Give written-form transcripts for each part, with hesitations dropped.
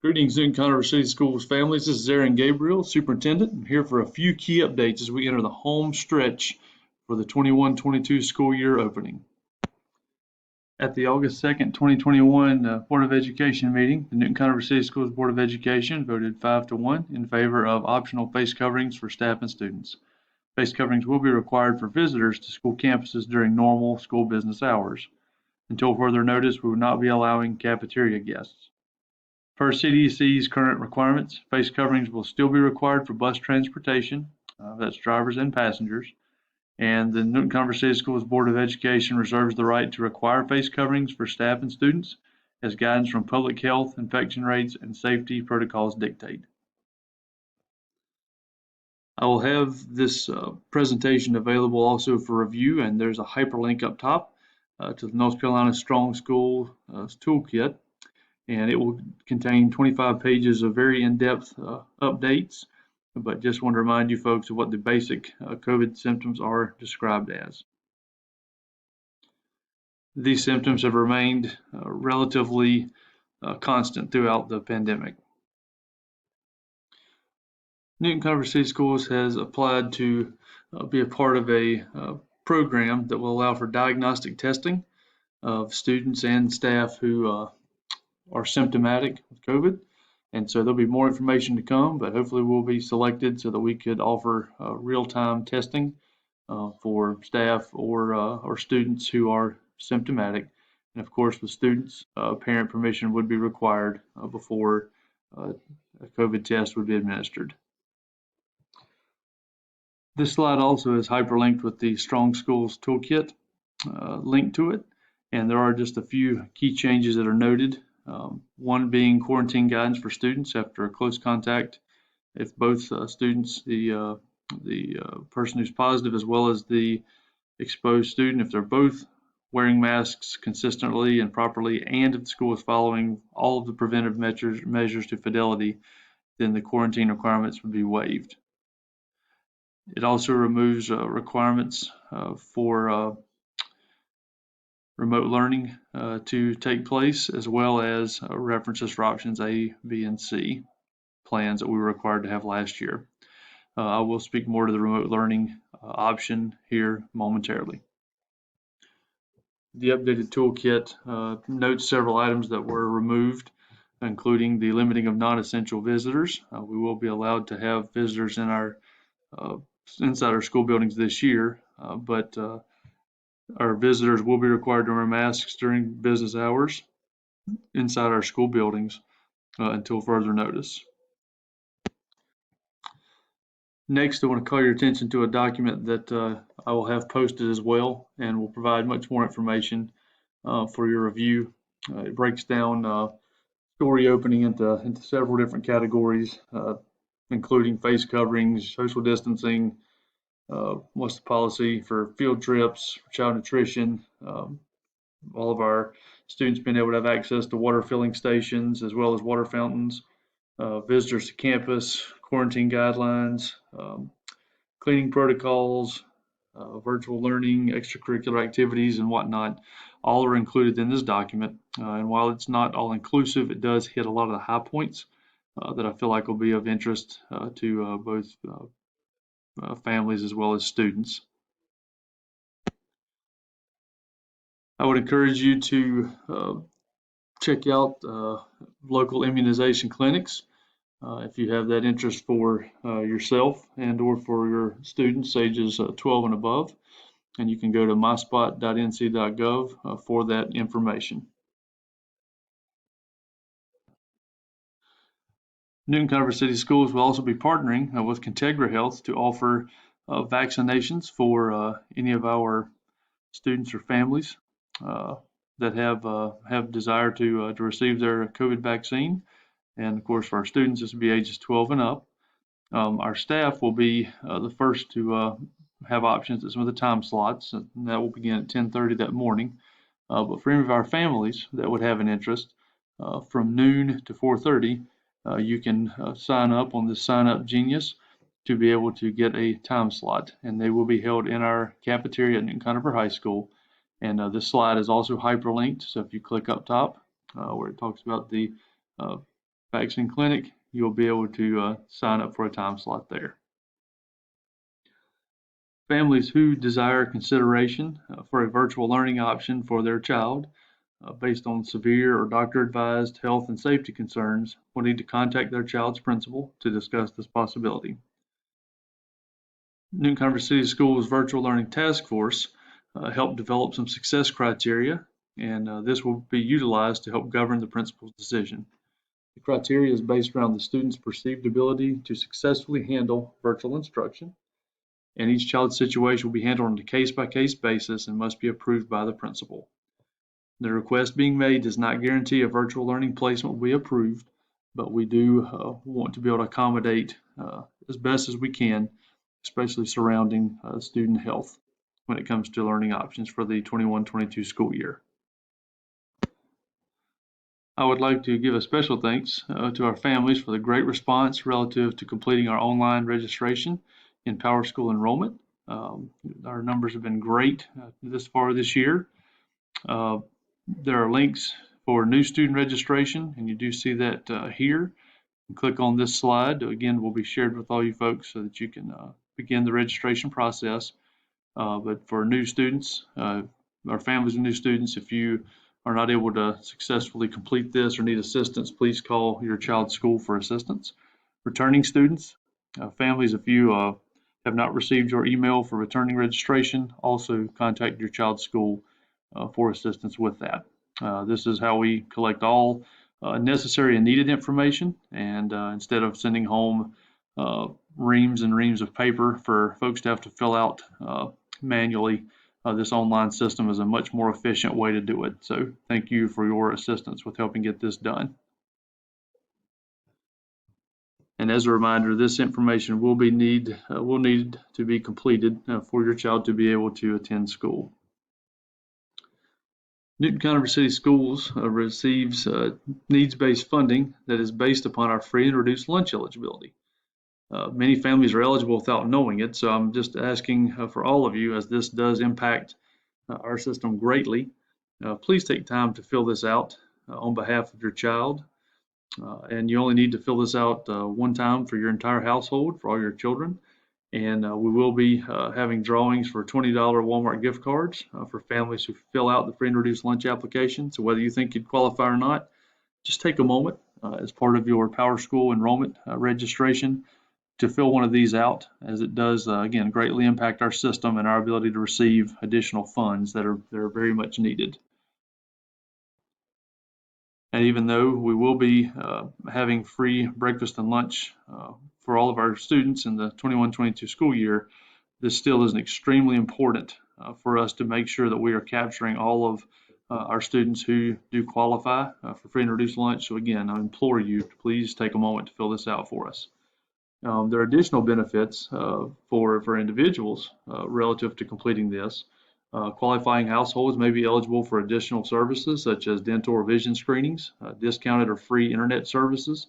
Greetings, Newton Conover City Schools families. This is Aaron Gabriel, Superintendent. I'm here for a few key updates as we enter the home stretch for the 21-22 school year opening. At the August 2nd, 2021 Board of Education meeting, the Newton Conover City Schools Board of Education voted 5-1 in favor of optional face coverings for staff and students. Face coverings will be required for visitors to school campuses during normal school business hours. Until further notice, we will not be allowing cafeteria guests. Per CDC's current requirements, face coverings will still be required for bus transportation, that's drivers and passengers, and the Newton Conover City Schools Board of Education reserves the right to require face coverings for staff and students as guidance from public health, infection rates, and safety protocols dictate. I will have this presentation available also for review, and there's a hyperlink up top to the North Carolina Strong School Toolkit. And it will contain 25 pages of very in-depth updates, but just want to remind you folks of what the basic COVID symptoms are described as. These symptoms have remained relatively constant throughout the pandemic. Newton Conover City Schools has applied to be a part of a program that will allow for diagnostic testing of students and staff who are symptomatic with COVID. And so there'll be more information to come, but hopefully we'll be selected so that we could offer real-time testing for staff or students who are symptomatic. And of course, with students, parent permission would be required before a COVID test would be administered. This slide also is hyperlinked with the Strong Schools Toolkit link to it. And there are just a few key changes that are noted. One being quarantine guidance for students after a close contact. If both students, the person who's positive as well as the exposed student, if they're both wearing masks consistently and properly, and if the school is following all of the preventive measures to fidelity, then the quarantine requirements would be waived. It also removes requirements for remote learning to take place, as well as references for options A, B, and C plans that we were required to have last year. I will speak more to the remote learning option here momentarily. The updated toolkit notes several items that were removed, including the limiting of non-essential visitors. We will be allowed to have visitors in our inside our school buildings this year, but our visitors will be required to wear masks during business hours inside our school buildings until further notice. Next, I want to call your attention to a document that I will have posted as well, and will provide much more information for your review. It breaks down school reopening into several different categories, including face coverings, social distancing, what's the policy for field trips, for child nutrition, all of our students being able to have access to water filling stations as well as water fountains, visitors to campus, quarantine guidelines, cleaning protocols, virtual learning, extracurricular activities, and whatnot. All are included in this document. And while it's not all inclusive, it does hit a lot of the high points that I feel like will be of interest to both families as well as students. I would encourage you to check out local immunization clinics if you have that interest for yourself and or for your students ages 12 and above. And you can go to myspot.nc.gov for that information. Newton Conover City Schools will also be partnering with Contegra Health to offer vaccinations for any of our students or families that have desire to receive their COVID vaccine. And of course, for our students, this will be ages 12 and up. Our staff will be the first to have options at some of the time slots, and that will begin at 10:30 that morning. But for any of our families that would have an interest, from noon to 4:30, you can sign up on the Sign Up Genius to be able to get a time slot, and they will be held in our cafeteria at Newton Conover High School. And this slide is also hyperlinked, so if you click up top where it talks about the vaccine clinic, you'll be able to sign up for a time slot there. Families who desire consideration for a virtual learning option for their child based on severe or doctor-advised health and safety concerns will need to contact their child's principal to discuss this possibility. Newton Converse City Schools Virtual Learning Task Force helped develop some success criteria, and this will be utilized to help govern the principal's decision. The criteria is based around the student's perceived ability to successfully handle virtual instruction, and each child's situation will be handled on a case-by-case basis and must be approved by the principal. The request being made does not guarantee a virtual learning placement will be approved, but we do want to be able to accommodate as best as we can, especially surrounding student health when it comes to learning options for the 21-22 school year. I would like to give a special thanks to our families for the great response relative to completing our online registration in PowerSchool enrollment. Our numbers have been great this far this year. There are links for new student registration, and you do see that here. And click on this slide. Again, will be shared with all you folks so that you can begin the registration process. But for new students, our families of new students, if you are not able to successfully complete this or need assistance, please call your child's school for assistance. Returning students, families, if you have not received your email for returning registration, also contact your child's school for assistance with that. This is how we collect all necessary and needed information, and instead of sending home reams and reams of paper for folks to have to fill out manually, this online system is a much more efficient way to do it. So thank you for your assistance with helping get this done. And as a reminder, this information will need to be completed for your child to be able to attend school. Newton Converse City Schools receives needs-based funding that is based upon our free and reduced lunch eligibility. Many families are eligible without knowing it, so I'm just asking for all of you, as this does impact our system greatly. Please take time to fill this out on behalf of your child. And you only need to fill this out one time for your entire household, for all your children. And we will be having drawings for $20 Walmart gift cards for families who fill out the free and reduced lunch application. So whether you think you'd qualify or not, just take a moment as part of your PowerSchool enrollment registration to fill one of these out, as it does, again, greatly impact our system and our ability to receive additional funds that are very much needed. And even though we will be having free breakfast and lunch for all of our students in the 21-22 school year, this still is extremely important for us to make sure that we are capturing all of our students who do qualify for free and reduced lunch. So again, I implore you to please take a moment to fill this out for us. There are additional benefits for individuals relative to completing this. Qualifying households may be eligible for additional services such as dental or vision screenings, discounted or free internet services,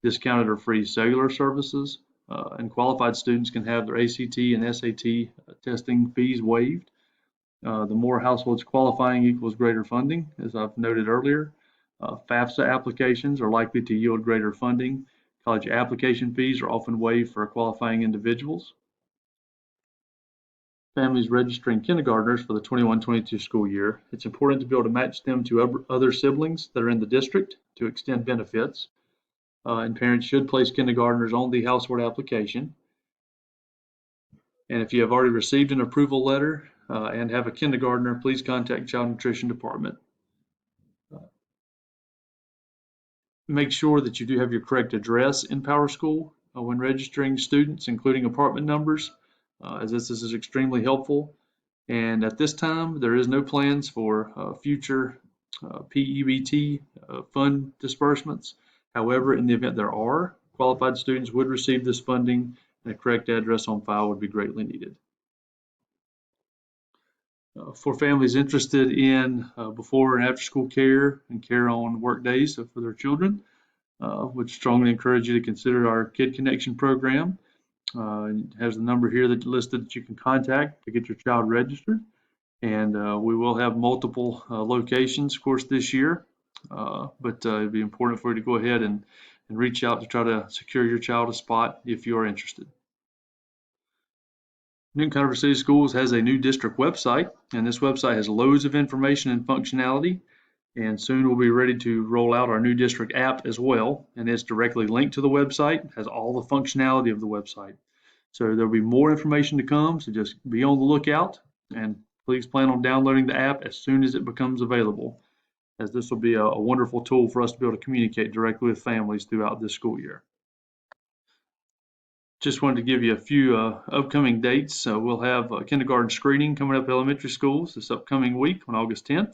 discounted or free cellular services, and qualified students can have their ACT and SAT testing fees waived. The more households qualifying equals greater funding, as I've noted earlier. FAFSA applications are likely to yield greater funding. College application fees are often waived for qualifying individuals. Families registering kindergartners for the 21-22 school year, it's important to be able to match them to other siblings that are in the district to extend benefits. And parents should place kindergartners on the household application. And if you have already received an approval letter and have a kindergartner, please contact Child Nutrition Department. Make sure that you do have your correct address in PowerSchool when registering students, including apartment numbers, as this is extremely helpful. And at this time, there is no plans for future PEBT fund disbursements. However, in the event there are, qualified students would receive this funding, and a correct address on file would be greatly needed. For families interested in before and after school care and care on work days for their children, would strongly encourage you to consider our Kid Connection program. It has the number here that listed that you can contact to get your child registered. And we will have multiple locations, of course, this year. but it'd be important for you to go ahead and reach out to try to secure your child a spot if you are interested. Newton Conover City Schools has a new district website, and this website has loads of information and functionality. And soon we'll be ready to roll out our new district app as well. And it's directly linked to the website, has all the functionality of the website. So there'll be more information to come. So just be on the lookout, and please plan on downloading the app as soon as it becomes available, as this will be a wonderful tool for us to be able to communicate directly with families throughout this school year. Just wanted to give you a few upcoming dates. So we'll have a kindergarten screening coming up elementary schools this upcoming week on August 10th.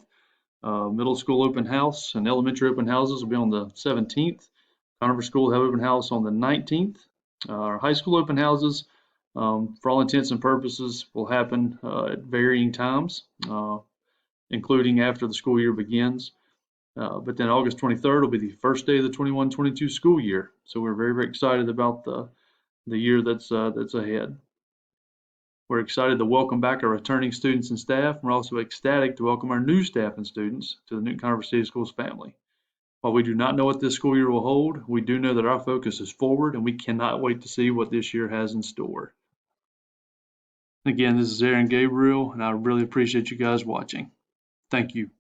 Middle school open house and elementary open houses will be on the 17th. Conover School will have open house on the 19th. Our high school open houses, for all intents and purposes, will happen at varying times, including after the school year begins. But then August 23rd will be the first day of the 21-22 school year. So we're very, very excited about the year that's ahead. We're excited to welcome back our returning students and staff. We're also ecstatic to welcome our new staff and students to the Newton Conover City Schools family. While we do not know what this school year will hold, we do know that our focus is forward, and we cannot wait to see what this year has in store. Again, this is Aaron Gabriel, and I really appreciate you guys watching. Thank you.